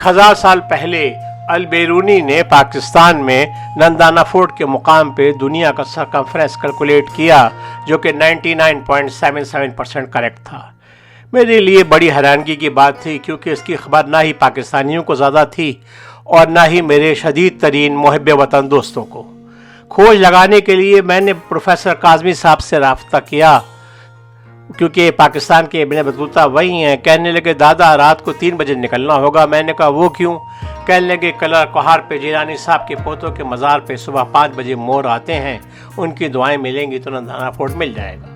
1000 साल पहले अलबेरूनी ने पाकिस्तान में नंदाना फोर्ट के मुकाम पे दुनिया का सरकमफ्रेंस कैलकुलेट किया, जो कि 99.77% करेक्ट था। मेरे लिए बड़ी हैरानगी की बात थी, क्योंकि इसकी खबर ना ही पाकिस्तानियों को ज़्यादा थी और ना ही मेरे शदीद तरीन मुहिब वतन दोस्तों को। खोज लगाने के लिए मैंने प्रोफेसर काज़मी साहब से रब्ता किया, क्योंकि पाकिस्तान के इब्न बतूता वही हैं। कहने लगे दादा रात को 3 बजे निकलना होगा। मैंने कहा वो क्यों? कहने लगे कलर कोहार पे जिलानी साहब के पोतों के मज़ार पे सुबह 5 बजे मोर आते हैं, उनकी दुआएं मिलेंगी तो नंदाना फोर्ट मिल जाएगा।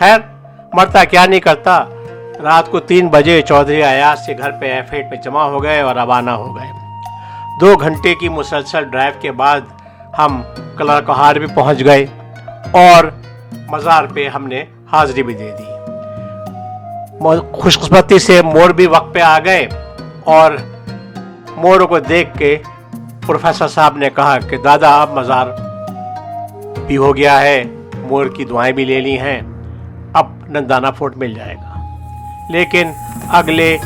खैर मरता क्या नहीं करता। रात को 3 बजे चौधरी अयाज के घर पे एफेट में जमा हो गए और रवाना हो गए। 2 घंटे की मुसलसल ड्राइव के बाद हम कलर कोहार भी पहुंच गए और मज़ार पे हमने हाजिरी भी दे दी। खुशकिस्मती से मोर भी वक्त पे आ गए और मोरों को देख के प्रोफेसर साहब ने कहा कि दादा अब मज़ार भी हो गया है, मोर की दुआएं भी ले ली हैं, अब नंदाना फोर्ट मिल जाएगा। लेकिन अगले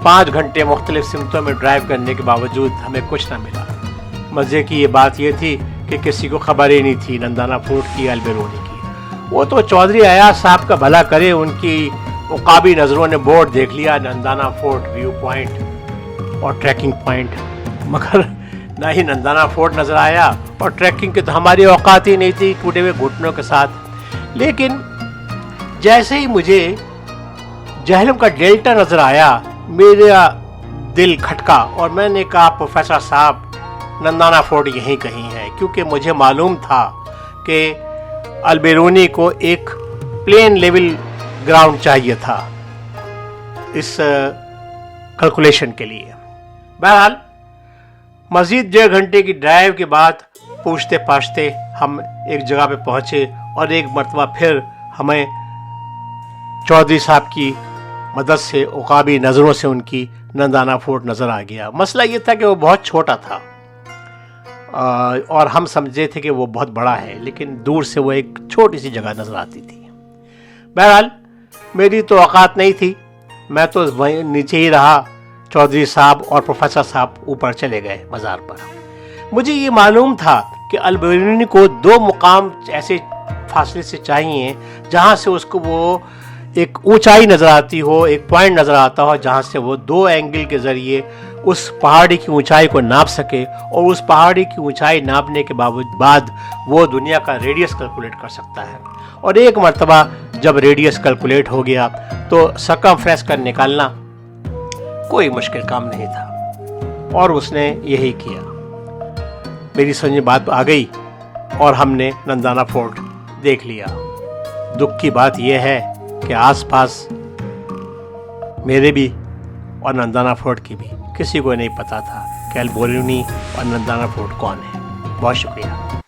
5 घंटे मुख्तलिफ सिमतों में ड्राइव करने के बावजूद हमें कुछ ना मिला। मज़े की ये बात ये थी कि किसी को खबर ही नहीं थी नंदाना फोर्ट की, अलबेरूनी की। वो तो चौधरी अयाज साहब का भला करे, उनकी उकाबी नज़रों ने बोर्ड देख लिया नंदाना फोर्ट व्यू पॉइंट और ट्रैकिंग पॉइंट, मगर ना ही नंदाना फोर्ट नज़र आया और ट्रैकिंग की तो हमारी औकात ही नहीं थी टूटे हुए घुटनों के साथ। लेकिन जैसे ही मुझे जहलम का डेल्टा नज़र आया, मेरा दिल खटका और मैंने कहा प्रोफेसर साहब नंदाना फोर्ट यहीं कहीं है, क्योंकि मुझे मालूम था कि अलबेरूनी को एक प्लेन लेवल ग्राउंड चाहिए था इस कैलकुलेशन के लिए। बहरहाल मज़ीद 1.5 घंटे की ड्राइव के बाद पूछते पाछते हम एक जगह पे पहुंचे और एक मरतबा फिर हमें चौधरी साहब की मदद से उकाबी नज़रों से उनकी नंदाना फोर्ट नज़र आ गया। मसला ये था कि वो बहुत छोटा था और हम समझे थे कि वो बहुत बड़ा है, लेकिन दूर से वो एक छोटी सी जगह नज़र आती थी। बहरहाल मेरी तो औकात नहीं थी, मैं तो वहीं नीचे ही रहा। चौधरी साहब और प्रोफेसर साहब ऊपर चले गए मज़ार पर। मुझे ये मालूम था कि अलबेरूनी को 2 मुकाम ऐसे फासले से चाहिए जहाँ से उसको वो एक ऊंचाई नज़र आती हो, एक पॉइंट नज़र आता हो जहाँ से वो 2 एंगल के ज़रिए उस पहाड़ी की ऊंचाई को नाप सके और उस पहाड़ी की ऊंचाई नापने के बाद वो दुनिया का रेडियस कैलकुलेट कर सकता है। और एक मर्तबा जब रेडियस कैलकुलेट हो गया तो सरकमफ्रेंस का निकालना कोई मुश्किल काम नहीं था और उसने यही किया। मेरी समझ में बात आ गई और हमने नंदाना फोर्ट देख लिया। दुख की बात यह है कि आसपास मेरे भी और नंदाना फोर्ट की भी किसी को नहीं पता था कि अलबेरूनी और नंदाना फोर्ट कौन है। बहुत शुक्रिया।